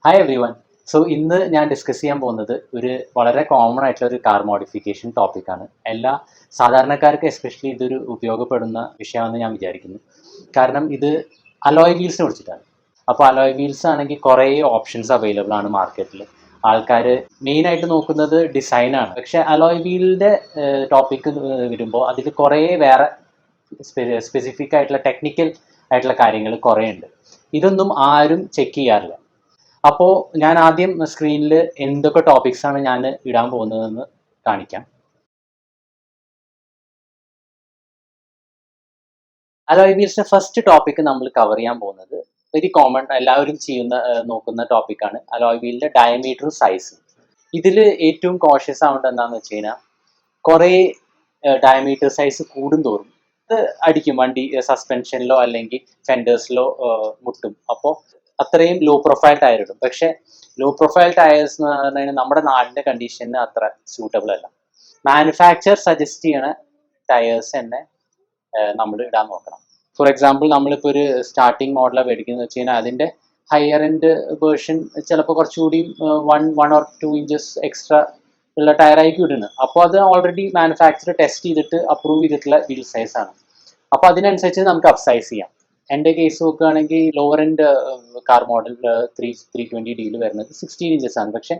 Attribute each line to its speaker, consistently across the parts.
Speaker 1: Hi every one. So ഇന്ന് ഞാൻ discuss ചെയ്യാൻ പോകുന്നത് വളരെ കോമൺ ആയിട്ടുള്ള ഒരു കാർ മോഡിഫിക്കേഷൻ ടോപ്പിക്കാണ്. എല്ലാ സാധാരണക്കാർക്ക് എസ്പെഷ്യലി ഇതൊരു ഉപയോഗപ്പെടുന്ന വിഷയമാണെന്ന് ഞാൻ വിചാരിക്കുന്നു. കാരണം ഇത് അലോയ് വീൽസിനെ കുറിച്ചിട്ടാണ്. അപ്പോൾ അലോയ് വീൽസ് ആണെങ്കിൽ കുറേ ഓപ്ഷൻസ് അവൈലബിൾ ആണ് മാർക്കറ്റിൽ. ആൾക്കാർ മെയിനായിട്ട് നോക്കുന്നത് ഡിസൈനാണ്. പക്ഷേ അലോയ് വീലിൻ്റെ ടോപ്പിക്ക് വരുമ്പോൾ അതിൽ കുറേ വേറെ സ്പെസിഫിക് ആയിട്ടുള്ള ടെക്നിക്കൽ ആയിട്ടുള്ള കാര്യങ്ങൾ കുറേ ഉണ്ട്. ഇതൊന്നും ആരും ചെക്ക് ചെയ്യാറില്ല. അപ്പോൾ ഞാൻ ആദ്യം സ്ക്രീനിൽ എന്തൊക്കെ ടോപ്പിക്സ് ആണ് ഞാൻ ഇടാൻ പോകുന്നതെന്ന് കാണിക്കാം. അലോയ് വീൽസിന്റെ ഫസ്റ്റ് ടോപ്പിക് നമ്മൾ കവർ ചെയ്യാൻ പോകുന്നത് വെരി കോമൺ എല്ലാവരും നോക്കുന്ന ടോപ്പിക്കാണ് അലോയ് വീലിന്റെ ഡയമീറ്റർ സൈസ്. ഇതിൽ ഏറ്റവും കോഷ്യസ് ആവേണ്ടത് എന്താണെന്ന് വെച്ച് കഴിഞ്ഞാൽ കുറേ ഡയമീറ്റർ സൈസ് കൂടുന്തോറും ഇത് അടിക്കും, വണ്ടി സസ്പെൻഷനിലോ അല്ലെങ്കിൽ ഫെൻഡേഴ്സിലോ മുട്ടും. അപ്പോൾ അത്രയും ലോ പ്രൊഫൈൽ ടയർ ഇടും. പക്ഷെ ലോ പ്രൊഫൈൽ ടയേഴ്സ് എന്ന് പറഞ്ഞാൽ നമ്മുടെ നാടിന്റെ കണ്ടീഷന് അത്ര സ്യൂട്ടബിൾ അല്ല. മാനുഫാക്ചർ സജസ്റ്റ് ചെയ്യണ ടയേഴ്സ് തന്നെ നമ്മൾ ഇടാൻ നോക്കണം. ഫോർ എക്സാമ്പിൾ നമ്മളിപ്പോൾ ഒരു സ്റ്റാർട്ടിങ് മോഡലാണ് മേടിക്കുന്നത് വെച്ച് കഴിഞ്ഞാൽ അതിന്റെ ഹയർ എൻഡ് വേർഷൻ ചിലപ്പോൾ കുറച്ചുകൂടി 1 or 2 inches എക്സ്ട്രാ ഉള്ള ടയറായിരിക്കും ഇടുന്നത്. അപ്പോൾ അത് ഓൾറെഡി മാനുഫാക്ചർ ടെസ്റ്റ് ചെയ്തിട്ട് അപ്രൂവ് ചെയ്തിട്ടുള്ള വീൽ സൈസ് ആണ്. അപ്പോൾ അതിനനുസരിച്ച് നമുക്ക് അപ്സൈസ് ചെയ്യാം. എൻ്റെ കേസ് നോക്കുകയാണെങ്കിൽ lower end car model 320D വരുന്നത് 16 inches ആണ്. പക്ഷേ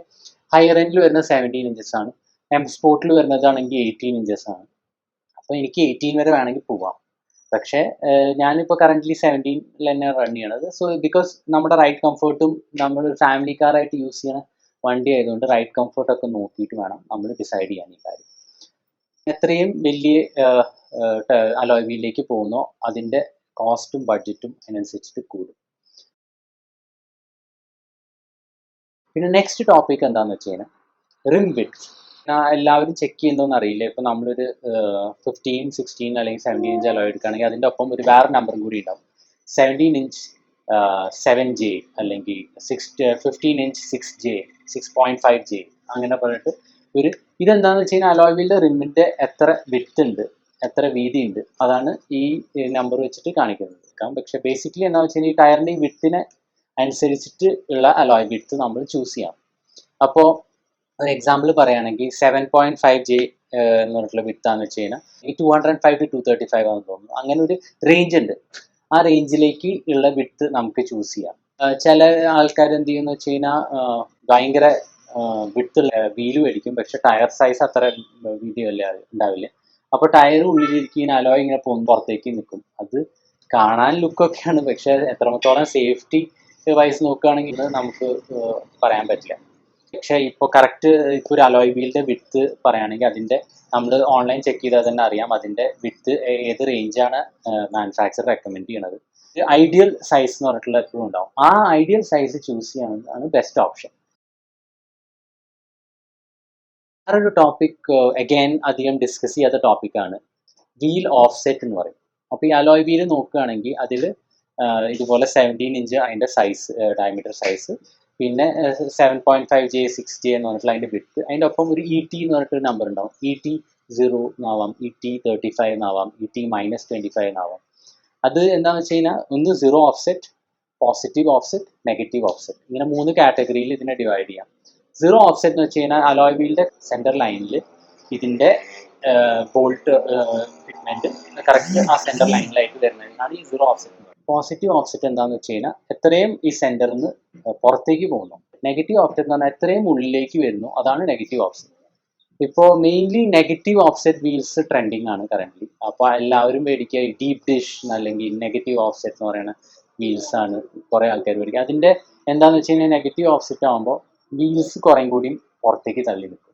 Speaker 1: ഹയർ എൻഡിൽ വരുന്നത് 17 inches ആണ്. എം സ്പോർട്ടിൽ വരുന്നതാണെങ്കിൽ 18 inches ആണ്. അപ്പോൾ എനിക്ക് 18 വരെ വേണമെങ്കിൽ പോവാം. പക്ഷേ ഞാനിപ്പോൾ കറൻ്റ്ലി 17 തന്നെ റൺ ചെയ്യണത്. സോ ബിക്കോസ് നമ്മുടെ റൈഡ് കംഫർട്ടും നമ്മൾ ഫാമിലി കാറായിട്ട് യൂസ് ചെയ്യണ വണ്ടി ആയതുകൊണ്ട് റൈഡ് കംഫർട്ടൊക്കെ നോക്കിയിട്ട് വേണം നമ്മൾ ഡിസൈഡ് ചെയ്യാൻ ഈ കാര്യം. എത്രയും വലിയ അലോയ് വീലിലേക്ക് പോകുന്നോ അതിൻ്റെ കോസ്റ്റും ബഡ്ജറ്റും അതിനനുസരിച്ചിട്ട് കൂടും. പിന്നെ നെക്സ്റ്റ് ടോപ്പിക് എന്താണെന്ന് വെച്ച് കഴിഞ്ഞാൽ റിം വിഡ്ത്ത്. എല്ലാവരും ചെക്ക് ചെയ്യുന്നതെന്ന് അറിയില്ല. ഇപ്പം നമ്മളൊരു 15, 16 അല്ലെങ്കിൽ 17 inch അലോയ് എടുക്കുകയാണെങ്കിൽ അതിൻ്റെ ഒപ്പം ഒരു വേറെ നമ്പറും കൂടി ഉണ്ടാവും. 17 inch 7J അല്ലെങ്കിൽ 15 inch 6J 6.5J അങ്ങനെ പറഞ്ഞിട്ട് ഇതെന്താണെന്ന് വെച്ച് കഴിഞ്ഞാൽ അലോയ് വീലിൻ്റെ റിമ്മിൻ്റെ എത്ര വിഡ്ത്ത് ഉണ്ട്, എത്ര വീതി ഉണ്ട്, അതാണ് ഈ നമ്പർ വെച്ചിട്ട് കാണിക്കുന്നത്. പക്ഷെ ബേസിക്കലി എന്താണെന്ന് വെച്ച് കഴിഞ്ഞാൽ ഈ ടയറിൻ്റെ ഈ വിഡ്ത്തിനെ അനുസരിച്ചിട്ട് ഉള്ള അലോയ് വിഡ്ത്ത് നമ്മൾ ചൂസ് ചെയ്യാം. അപ്പോൾ ഒരു എക്സാമ്പിൾ പറയുകയാണെങ്കിൽ 7.5J എന്ന് പറഞ്ഞിട്ടുള്ള വിഡ്ത്താന്ന് വെച്ച് കഴിഞ്ഞാൽ ഈ 205 to 235 ആണെന്ന് തോന്നുന്നു. അങ്ങനെ ഒരു റേഞ്ച് ഉണ്ട്. ആ റേഞ്ചിലേക്ക് ഉള്ള വിഡ്ത്ത് നമുക്ക് ചൂസ് ചെയ്യാം. ചില ആൾക്കാർ എന്ത് ചെയ്യുമെന്ന് വെച്ച് കഴിഞ്ഞാൽ ഭയങ്കര വിഡ്ത്തുള്ള വീല് മേടിക്കും. പക്ഷെ ടയർ സൈസ് അത്ര വീതി ഉണ്ടാവില്ല. അപ്പോൾ ടയർ ഉള്ളിലിരിക്കുന്ന അലോയ് ഇങ്ങനെ പുറത്തേക്ക് നിൽക്കും. അത് കാണാൻ ലുക്കൊക്കെയാണ്, പക്ഷെ എത്രത്തോളം സേഫ്റ്റി വൈസ് നോക്കുകയാണെങ്കിൽ നമുക്ക് പറയാൻ പറ്റില്ല. പക്ഷേ ഇപ്പോൾ കറക്റ്റ് ഇപ്പോൾ ഒരു അലോയ് വീലിൻ്റെ വിഡ്ത്ത് പറയുകയാണെങ്കിൽ അതിൻ്റെ നമ്മൾ ഓൺലൈൻ ചെക്ക് ചെയ്താൽ തന്നെ അറിയാം അതിൻ്റെ വിഡ്ത്ത് ഏത് റേഞ്ചാണ് മാനുഫാക്ചർ റെക്കമെൻഡ് ചെയ്യണത്. ഐഡിയൽ സൈസ് എന്ന് പറഞ്ഞിട്ടുള്ള എപ്പോഴും ഉണ്ടാവും. ആ ഐഡിയൽ സൈസ് ചൂസ് ചെയ്യാനാണ് ബെസ്റ്റ് ഓപ്ഷൻ. വേറൊരു ടോപ്പിക് അഗൈൻ അധികം ഡിസ്കസ് ചെയ്യാത്ത ടോപ്പിക്കാണ് വീൽ ഓഫ്സെറ്റ് എന്ന് പറയും. അപ്പോൾ ഈ അലോയ് വീല് നോക്കുകയാണെങ്കിൽ അതിൽ ഇതുപോലെ 17 inch അതിൻ്റെ സൈസ് ഡയമീറ്റർ സൈസ്, പിന്നെ 7.5J 6J എന്ന് പറഞ്ഞിട്ടുള്ള അതിൻ്റെ വിഡ്ത്ത്, അതിൻ്റെ ഒപ്പം ഒരു ET എന്ന് പറഞ്ഞിട്ടൊരു നമ്പർ ഉണ്ടാവും. ET 0 എന്നാവാം, ET 35 എന്നാവാം, ET -25 എന്നാവാം. അത് എന്താണെന്ന് വെച്ച് കഴിഞ്ഞാൽ ഒന്ന് zero offset, positive offset, negative offset, ഇങ്ങനെ 3 കാറ്റഗറിയിൽ ഇതിനെ ഡിവൈഡ് ചെയ്യാം. സീറോ ഓഫ്സെറ്റ് എന്ന് വെച്ച് കഴിഞ്ഞാൽ അലോയ് വീലിൻ്റെ സെൻറ്റർ ലൈനിൽ ഇതിൻ്റെ ബോൾട്ട് ഫിറ്റ്മെൻറ്റ് കറക്റ്റ് ആ സെൻറ്റർ ലൈനിലായിട്ട് വരുന്നതാണ് ഈ സീറോ ഓഫ്സെറ്റ്. പോസിറ്റീവ് ഓഫ്സെറ്റ് എന്താണെന്ന് വെച്ച് കഴിഞ്ഞാൽ എത്രയും ഈ സെൻറ്ററിൽ നിന്ന് പുറത്തേക്ക് പോകുന്നു. നെഗറ്റീവ് ഓഫ്സെറ്റ് എന്ന് പറഞ്ഞാൽ എത്രയും ഉള്ളിലേക്ക് വരുന്നു, അതാണ് നെഗറ്റീവ് ഓഫ്സെറ്റ്. ഇപ്പോൾ mainly negative offset wheels trending ആണ് കറൻ്റ്ലി. അപ്പോൾ എല്ലാവരും മേടിക്കുക ഡീപ് ഡിഷ് അല്ലെങ്കിൽ നെഗറ്റീവ് ഓഫ്സെറ്റ് എന്ന് പറയുന്ന വീൽസ് ആണ് കുറേ ആൾക്കാർ മേടിക്കുക. അതിൻ്റെ എന്താണെന്ന് വെച്ച് കഴിഞ്ഞാൽ നെഗറ്റീവ് ഓഫ്സെറ്റ് ആകുമ്പോൾ വീൽസ് കുറേ കൂടിയും പുറത്തേക്ക് തള്ളി നിൽക്കും.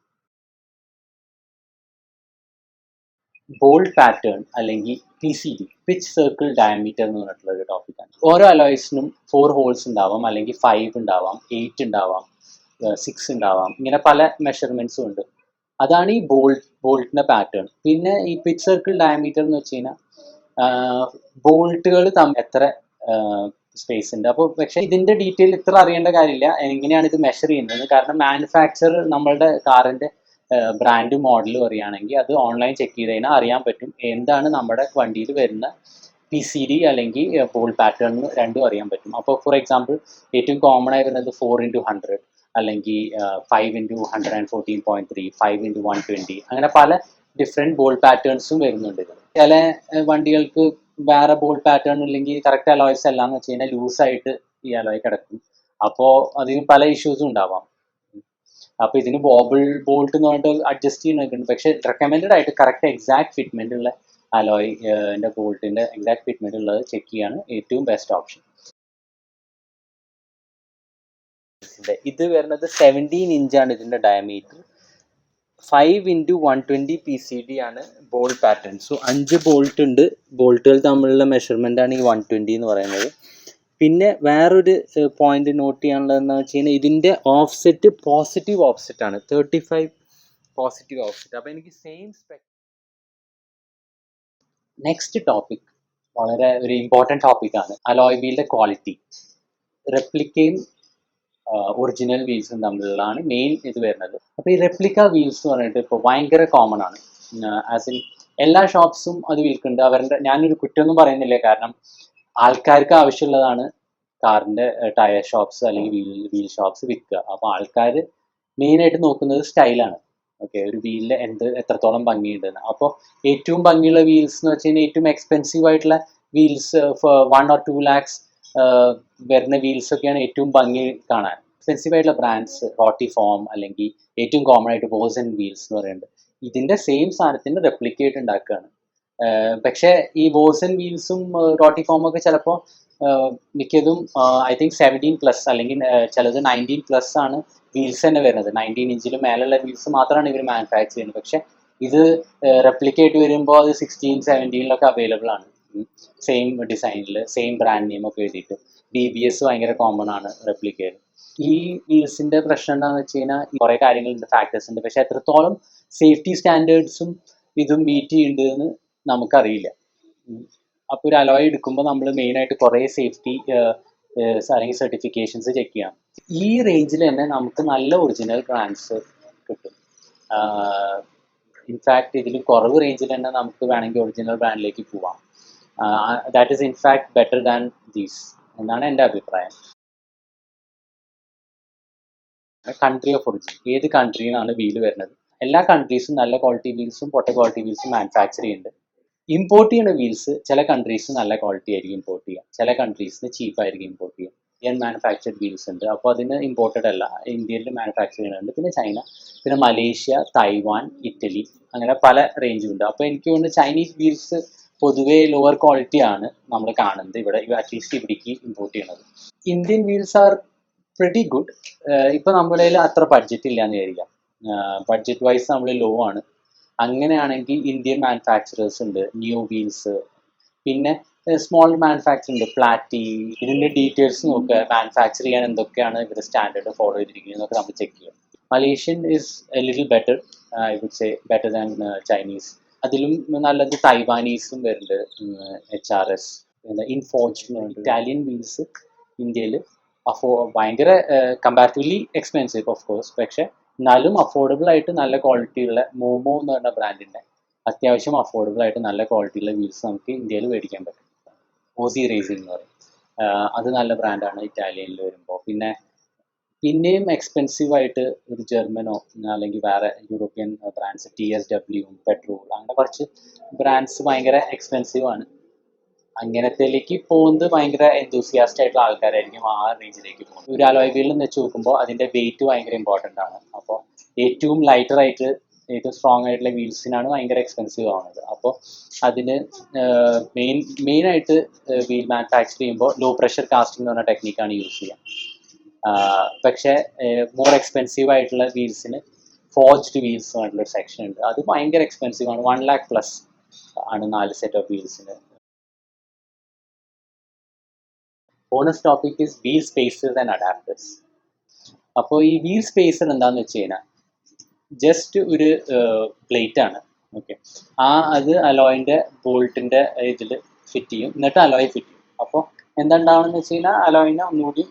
Speaker 1: ബോൾട്ട് പാറ്റേൺ അല്ലെങ്കിൽ PCD, പിച്ച് സർക്കിൾ ഡയമീറ്റർ എന്ന് പറഞ്ഞിട്ടുള്ള ഒരു ടോപ്പിക്കാണ്. ഓരോ അലോയ്സിനും 4 holes ഉണ്ടാവാം, അല്ലെങ്കിൽ 5 ഉണ്ടാവാം, 8 ഉണ്ടാവാം, 6 ഉണ്ടാവാം, ഇങ്ങനെ പല മെഷർമെൻറ്റ്സും ഉണ്ട്. അതാണ് ഈ ബോൾട്ടിൻ്റെ പാറ്റേൺ. പിന്നെ ഈ പിച്ച് സർക്കിൾ ഡയമീറ്റർ എന്ന് വെച്ച് കഴിഞ്ഞാൽ ബോൾട്ടുകൾ തമ്മിൽ എത്ര സ്പേസ് ഉണ്ട്. അപ്പോൾ പക്ഷേ ഇതിൻ്റെ ഡീറ്റെയിൽ ഇത്ര അറിയേണ്ട കാര്യമില്ല എങ്ങനെയാണ് ഇത് മെഷർ ചെയ്യുന്നത്. കാരണം മാനുഫാക്ചർ നമ്മളുടെ കാറിൻ്റെ ബ്രാൻഡ് മോഡൽ പറയുകയാണെങ്കിൽ അത് ഓൺലൈൻ ചെക്ക് ചെയ്ത് കഴിഞ്ഞാൽ അറിയാൻ പറ്റും എന്താണ് നമ്മുടെ വണ്ടിയിൽ വരുന്ന PCD അല്ലെങ്കിൽ ബോൾ പാറ്റേൺ രണ്ടും അറിയാൻ പറ്റും. അപ്പോൾ ഫോർ എക്സാമ്പിൾ ഏറ്റവും കോമൺ ആയി വരുന്നത് 4x100 അല്ലെങ്കിൽ 5x114.3, 5x120 അങ്ങനെ പല ഡിഫറെൻറ്റ് ബോൾ പാറ്റേൺസും വരുന്നുണ്ട്. ചില വണ്ടികൾക്ക് വേറെ ബോൾ പാറ്റേൺ ഇല്ലെങ്കിൽ കറക്റ്റ് അലോയ്സ് അല്ലാന്ന് വെച്ച് കഴിഞ്ഞാൽ ലൂസായിട്ട് ഈ അലോയ് കിടക്കും. അപ്പോൾ അതിന് പല ഇഷ്യൂസും ഉണ്ടാവാം. അപ്പോൾ ഇതിന് ബോബിൾ ബോൾട്ട് എന്ന് പറഞ്ഞിട്ട് അഡ്ജസ്റ്റ് ചെയ്യുന്നൊക്കെ, പക്ഷേ റെക്കമെൻഡഡ് ആയിട്ട് കറക്റ്റ് എക്സാക്ട് ഫിറ്റ്മെന്റ് ഉള്ള അലോയ് ബോൾട്ടിന്റെ എക്സാക്ട് ഫിറ്റ്മെന്റ് ഉള്ളത് ചെക്ക് ചെയ്യാണ് ഏറ്റവും ബെസ്റ്റ് ഓപ്ഷൻ. ഇത് വരുന്നത് 17 ഇഞ്ചാണ് ഇതിന്റെ ഡയമീറ്റർ. 5x120 PCD ആണ് ബോൾ പാറ്റേൺ. സോ 5 ബോൾട്ട് ഉണ്ട്. ബോൾട്ടുകൾ തമ്മിലുള്ള മെഷർമെന്റ് ആണ് ഈ 120 എന്ന് പറയുന്നത്. പിന്നെ വേറൊരു പോയിന്റ് നോട്ട് ചെയ്യാനുള്ളതെന്ന് വെച്ച് കഴിഞ്ഞാൽ ഇതിന്റെ ഓഫ്സെറ്റ് പോസിറ്റീവ് ഓഫ്സെറ്റ് ആണ്, 35 പോസിറ്റീവ് ഓഫ്സെറ്റ്. അപ്പോൾ എനിക്ക് സെയിം സ്പെക്. നെക്സ്റ്റ് ടോപ്പിക് വളരെ ഒരു ഇമ്പോർട്ടൻറ്റ് ടോപ്പിക്കാണ്, അലോയ് വീലിന്റെ ക്വാളിറ്റി. റെപ്ലിക്കയും ഒറിജിനൽ വീൽസും തമ്മിലുള്ളതാണ് മെയിൻ ഇത് വരുന്നത്. അപ്പോൾ ഈ റെപ്ലിക്ക വീൽസ് എന്ന് പറഞ്ഞിട്ട് ഇപ്പോൾ ഭയങ്കര കോമൺ ആണ്. ആസ് ഇൻ എല്ലാ ഷോപ്സും അത് വിൽക്കുന്നുണ്ട്. അവരുടെ ഞാനൊരു കുറ്റമൊന്നും പറയുന്നില്ല, കാരണം ആൾക്കാർക്ക് ആവശ്യമുള്ളതാണ് കാറിൻ്റെ ടയർ ഷോപ്സ് അല്ലെങ്കിൽ വീൽ ഷോപ്സ് വിൽക്കുക. അപ്പോൾ ആൾക്കാർ മെയിനായിട്ട് നോക്കുന്നത് സ്റ്റൈലാണ്. ഓക്കെ, ഒരു വീലിൽ എത്രത്തോളം ഭംഗിയുണ്ടെന്ന്. അപ്പോൾ ഏറ്റവും ഭംഗിയുള്ള വീൽസ് എന്ന് വെച്ച് കഴിഞ്ഞാൽ ഏറ്റവും എക്സ്പെൻസീവ് ആയിട്ടുള്ള വീൽസ് 1 or 2 lakhs വരുന്ന വീൽസൊക്കെയാണ് ഏറ്റവും ഭംഗി കാണാൻ. എക്സ്പെൻസീവ് ആയിട്ടുള്ള ബ്രാൻഡ്സ് റോട്ടിഫോം അല്ലെങ്കിൽ ഏറ്റവും കോമൺ ആയിട്ട് വോസൻ വീൽസ് എന്ന് പറയുന്നുണ്ട്. ഇതിൻ്റെ സെയിം സാധനത്തിന് റെപ്ലിക്കേറ്റ് ഉണ്ടാക്കുകയാണ്. പക്ഷേ ഈ വോസൻ വീൽസും റോട്ടിഫോമും ഒക്കെ ചിലപ്പോൾ മിക്കതും ഐ തിങ്ക് 17+ അല്ലെങ്കിൽ ചിലത് 19+ ആണ് വീൽസ് തന്നെ വരുന്നത്. 19 ഇഞ്ചിലും മേലുള്ള വീൽസ് മാത്രമാണ് ഇവർ മാനുഫാക്ചർ ചെയ്യുന്നത്. പക്ഷെ ഇത് റെപ്ലിക്കേറ്റ് വരുമ്പോൾ അത് 16, 17 അവൈലബിൾ ആണ്. സെയിം ഡിസൈനിൽ സെയിം ബ്രാൻഡ് നെയിം ഒക്കെ എഴുതിയിട്ട്. BBS ഭയങ്കര കോമൺ ആണ് റെപ്ലിക്കേറ്റ്. ഈ വീൽസിന്റെ പ്രശ്നം എന്താണെന്ന് വെച്ച് കഴിഞ്ഞാൽ കുറേ കാര്യങ്ങളുണ്ട്, ഫാക്ടേഴ്സ് ഉണ്ട്. പക്ഷെ എത്രത്തോളം സേഫ്റ്റി സ്റ്റാൻഡേർഡ്സും ഇതും മീറ്റ് ചെയ്യുന്നുണ്ടെന്ന് നമുക്കറിയില്ല. അപ്പോൾ ഒരു അലോയ് എടുക്കുമ്പോൾ നമ്മൾ മെയിനായിട്ട് കുറേ സേഫ്റ്റി അല്ലെങ്കിൽ സർട്ടിഫിക്കേഷൻസ് ചെക്ക് ചെയ്യാം. ഈ റേഞ്ചിൽ തന്നെ നമുക്ക് നല്ല ഒറിജിനൽ ബ്രാൻഡ്സ് കിട്ടും. ഇൻഫാക്ട് ഇതിൽ കുറവ് റേഞ്ചിൽ തന്നെ നമുക്ക് വേണമെങ്കിൽ ഒറിജിനൽ ബ്രാൻഡിലേക്ക് പോവാം. That is in fact better than these എന്നാണ് എൻ്റെ അഭിപ്രായം. കൺട്രി ഓഫ് ഒറിജിൻ, ഏത് കൺട്രിയിൽ നിന്നാണ് വീല് വരുന്നത്. എല്ലാ കൺട്രീസും നല്ല ക്വാളിറ്റി വീൽസും പൊട്ട ക്വാളിറ്റി വീൽസും മാനുഫാക്ചർ ചെയ്യുന്നുണ്ട്. ഇമ്പോർട്ട് ചെയ്യുന്ന വീൽസ് ചില കൺട്രീസ് നല്ല ക്വാളിറ്റി ആയിരിക്കും ഇമ്പോർട്ട് ചെയ്യുക, ചില കൺട്രീസിന് ചീപ്പായിരിക്കും ഇമ്പോർട്ട് ചെയ്യുക. ഇന്ത്യൻ മാനുഫാക്ചർഡ് വീൽസ് ഉണ്ട്, അപ്പോൾ അതിന് ഇമ്പോർട്ടഡ് അല്ല, ഇന്ത്യയിൽ മാനുഫാക്ചർ ചെയ്യുന്നുണ്ട്. പിന്നെ ചൈന, പിന്നെ മലേഷ്യ, തൈവാൻ, ഇറ്റലി, അങ്ങനെ പല റേഞ്ചും ഉണ്ട്. അപ്പോൾ എനിക്ക് തോന്നുന്നു ചൈനീസ് വീൽസ് പൊതുവേ ലോവർ ക്വാളിറ്റി ആണ് നമ്മൾ കാണുന്നത് ഇവിടെ, അറ്റ്ലീസ്റ്റ് ഇവിടേക്ക് ഇമ്പോർട്ട് ചെയ്യുന്നത്. Indian wheels R pretty good. ഇപ്പോൾ നമ്മുടെ കയ്യിൽ അത്ര ബഡ്ജറ്റ് ഇല്ല എന്ന് വിചാരിക്കാം. ബഡ്ജറ്റ് വൈസ് നമ്മൾ ലോ ആണ്. അങ്ങനെയാണെങ്കിൽ ഇന്ത്യൻ മാനുഫാക്ചറേഴ്സ് ഉണ്ട്, ന്യൂ വീൽസ്. പിന്നെ സ്മോൾ മാനുഫാക്ചർ ഉണ്ട്, പ്ലാറ്റി. ഇതിൻ്റെ ഡീറ്റെയിൽസ് നോക്കുക, മാനുഫാക്ചർ ചെയ്യാൻ എന്തൊക്കെയാണ് ഇവർ സ്റ്റാൻഡേർഡ് ഫോളോ ചെയ്തിരിക്കുന്നത് എന്നൊക്കെ നമ്മൾ ചെക്ക് ചെയ്യുക. Malaysian is a little better, I would say better than Chinese. അതിലും നല്ലത് തൈവാനീസും വരുന്നുണ്ട്, HRS, ഇൻഫോർജ് എന്ന് പറഞ്ഞിട്ട്. ഇറ്റാലിയൻ വീൽസ് ഇന്ത്യയിൽ ഭയങ്കര കമ്പാരിറ്റീവ്ലി എക്സ്പെൻസീവ് ഓഫ് കോഴ്സ്, പക്ഷെ എന്നാലും അഫോർഡബിൾ ആയിട്ട് നല്ല ക്വാളിറ്റിയുള്ള മോമോ എന്ന് പറഞ്ഞ ബ്രാൻഡിൻ്റെ അത്യാവശ്യം അഫോർഡബിൾ ആയിട്ട് നല്ല ക്വാളിറ്റിയുള്ള വീൽസ് നമുക്ക് ഇന്ത്യയിൽ മേടിക്കാൻ പറ്റും. ഓസി റേസിംഗ് എന്ന് പറയും, അത് നല്ല ബ്രാൻഡാണ് ഇറ്റാലിയനിൽ വരുമ്പോൾ. പിന്നെയും എക്സ്പെൻസീവ് ആയിട്ട് ഒരു ജർമ്മനോ അല്ലെങ്കിൽ വേറെ യൂറോപ്യൻ ബ്രാൻഡ്സ്, TSW, പെട്രോൾ, അങ്ങനെ കുറച്ച് ബ്രാൻഡ്സ് ഭയങ്കര എക്സ്പെൻസീവ് ആണ്. അങ്ങനത്തേലേക്ക് പോകുന്നത് ഭയങ്കര എന്തൂസിയാസ്റ്റ് ആയിട്ടുള്ള ആൾക്കാരായിരിക്കും ആ റേഞ്ചിലേക്ക് പോകുന്നത്. ഒരു അലോയ് വീലിൽ വെച്ച് നോക്കുമ്പോൾ അതിൻ്റെ വെയിറ്റ് ഭയങ്കര ഇമ്പോർട്ടൻ്റ് ആണ്. അപ്പോൾ ഏറ്റവും ലൈറ്ററായിട്ട് ഏറ്റവും സ്ട്രോങ് ആയിട്ടുള്ള വീൽസിനാണ് ഭയങ്കര എക്സ്പെൻസീവ് ആവുന്നത്. അപ്പോൾ അതിന് മെയിനായിട്ട് വീൽ മാനുഫാക്ചർ ചെയ്യുമ്പോൾ ലോ പ്രഷർ കാസ്റ്റിംഗ് എന്ന് പറഞ്ഞ ടെക്നിക്കാണ് യൂസ് ചെയ്യുക. പക്ഷേ മോർ എക്സ്പെൻസീവ് ആയിട്ടുള്ള വീൽസിന് ഫോർജ്ഡ് വീൽസ് ആയിട്ടുള്ളൊരു സെക്ഷൻ ഉണ്ട്, അത് ഭയങ്കര എക്സ്പെൻസീവ് ആണ്. 1 lakh+ ആണ് 4 സെറ്റ് ഓഫ് വീൽസിന്. Bonus topic is wheel spacers and adapters. അപ്പോൾ ഈ വീൽ സ്പേസർ എന്താണെന്ന് വെച്ച് കഴിഞ്ഞാൽ ജസ്റ്റ് ഒരു പ്ലേറ്റ് ആണ്. ഓക്കെ, അത് അലോയിൻ്റെ ബോൾട്ടിൻ്റെ ഇതിൽ ഫിറ്റ് ചെയ്യും, എന്നിട്ട് അലോയ് ഫിറ്റ് ചെയ്യും. അപ്പോൾ എന്താണ്ടാവണമെന്ന് വെച്ച് കഴിഞ്ഞാൽ അലോയിനെ ഒന്നുകൂടി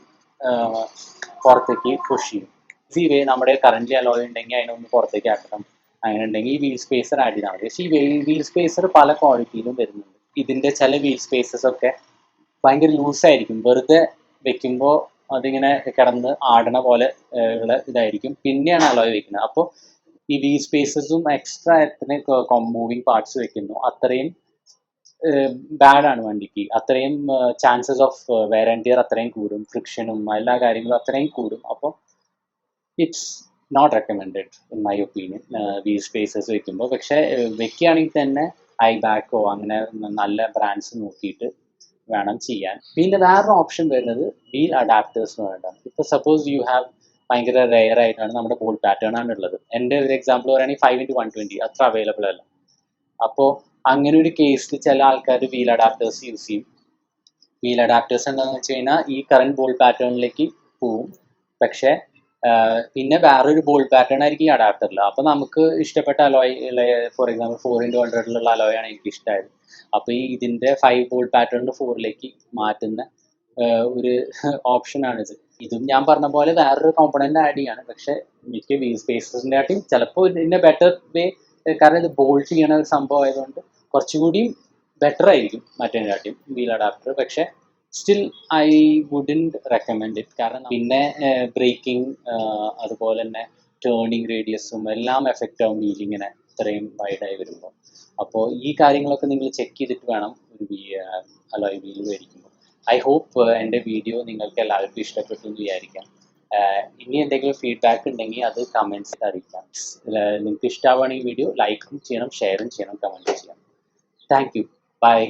Speaker 1: പുറത്തേക്ക് പുഷ് ചെയ്യും. ഈസി വേ, നമ്മുടെ കറൻ്റ് അലോയ് ഉണ്ടെങ്കിൽ അതിനൊന്ന് പുറത്തേക്ക് ആക്കണം. അങ്ങനെ ഉണ്ടെങ്കിൽ ഈ വീൽ സ്പേസർ ആഡ് ചെയ്താൽ മതി. പക്ഷേ ഈ വീൽ സ്പേസർ പല ക്വാളിറ്റിയിലും വരുന്നുണ്ട്. ഇതിൻ്റെ ചില വീൽ സ്പേസസ് ഒക്കെ ഭയങ്കര ലൂസായിരിക്കും, വെറുതെ വെക്കുമ്പോൾ അതിങ്ങനെ കിടന്ന് ആടണ പോലെ ഉള്ള ഇതായിരിക്കും, പിന്നെയാണ് അലോയ് വെക്കുന്നത്. അപ്പോൾ ഈ വീൽ സ്പേസസും എക്സ്ട്രാ എത്ര മൂവിങ് പാർട്സ് വെക്കുന്നു അത്രയും ബാഡാണ് വണ്ടിക്ക്, അത്രയും chances of wear and tear അത്രയും കൂടും, ഫ്രിക്ഷനും എല്ലാ കാര്യങ്ങളും അത്രയും കൂടും. അപ്പോൾ it's not recommended in my opinion wheel spaces വെക്കുമ്പോൾ. പക്ഷേ വെക്കുകയാണെങ്കിൽ തന്നെ ഐബാക്കോ അങ്ങനെ നല്ല ബ്രാൻഡ്സ് നോക്കിയിട്ട് വേണം ചെയ്യാൻ. പിന്നെ വേറൊരു ഓപ്ഷൻ വരുന്നത് വീൽ അഡാപ്റ്റേഴ്സ് എന്ന് പറയുന്നത്. ഇപ്പോൾ സപ്പോസ് യു ഹാവ് ഭയങ്കര റെയർ ആയിട്ടാണ് നമ്മുടെ ബോൾ പാറ്റേൺ ആണ് ഉള്ളത്. എൻ്റെ ഒരു എക്സാമ്പിൾ പറയുകയാണെങ്കിൽ 5x120 അത്ര അവൈലബിൾ അല്ല. അപ്പോൾ അങ്ങനെ ഒരു കേസിൽ ചില ആൾക്കാർ വീൽ അഡാപ്റ്റേഴ്സ് യൂസ് ചെയ്യും. വീൽ അഡാപ്റ്റേഴ്സ് എന്താണെന്ന് വെച്ച് കഴിഞ്ഞാൽ ഈ കറണ്ട് ബോൾ പാറ്റേണിലേക്ക് പോവും, പക്ഷേ പിന്നെ വേറൊരു ബോൾ പാറ്റേൺ ആയിരിക്കും ഈ അഡാപ്റ്ററിൽ. അപ്പോൾ നമുക്ക് ഇഷ്ടപ്പെട്ട അലോയ്, ഫോർ എക്സാമ്പിൾ 4x100 അലോയാണ് എനിക്ക് ഇഷ്ടമായത്. അപ്പോൾ ഈ ഇതിൻ്റെ 5 ബോൾ പാറ്റേണിൻ്റെ 4ലേക്ക് മാറ്റുന്ന ഒരു ഓപ്ഷനാണിത്. ഇതും ഞാൻ പറഞ്ഞ പോലെ വേറൊരു കോമ്പണൻ്റ് ആഡ് ചെയ്യാണ്, പക്ഷേ മിക്ക വീൽ സ്പേസസിൻ്റെ ആയിട്ടും ചിലപ്പോൾ ഇതിൻ്റെ ബെറ്റർ വേ, കാരണം ഇത് ബോൾട്ട് ചെയ്യണ ഒരു സംഭവം ആയതുകൊണ്ട് കുറച്ചുകൂടി ബെറ്റർ ആയിരിക്കും മറ്റേതിനായിട്ടും വീൽ അഡാപ്റ്റർ. പക്ഷേ still I wouldn't recommend it. കാരണം പിന്നെ ബ്രേക്കിംഗ് അതുപോലെ തന്നെ ടേണിങ് റേഡിയസും എല്ലാം എഫക്റ്റ് ആവും വീലിങ്ങനെ ഇത്രയും വൈഡായി വരുമ്പോൾ. അപ്പോൾ ഈ കാര്യങ്ങളൊക്കെ നിങ്ങൾ ചെക്ക് ചെയ്തിട്ട് വേണം ഒരു അലോയ് വീൽ മേടിക്കുമ്പോൾ. ഐ ഹോപ്പ് എൻ്റെ വീഡിയോ നിങ്ങൾക്ക് എല്ലാവർക്കും ഇഷ്ടപ്പെട്ടു എന്ന് വിചാരിക്കാം. ഇനി എന്തെങ്കിലും ഫീഡ്ബാക്ക് ഉണ്ടെങ്കിൽ അത് കമൻറ്റ്സിൽ അറിയിക്കാം. നിങ്ങൾക്ക് ഇഷ്ടമാവുകയാണെങ്കിൽ വീഡിയോ ലൈക്കും ചെയ്യണം, ഷെയറും ചെയ്യണം, കമൻറ്റ് ചെയ്യണം. Thank you, by.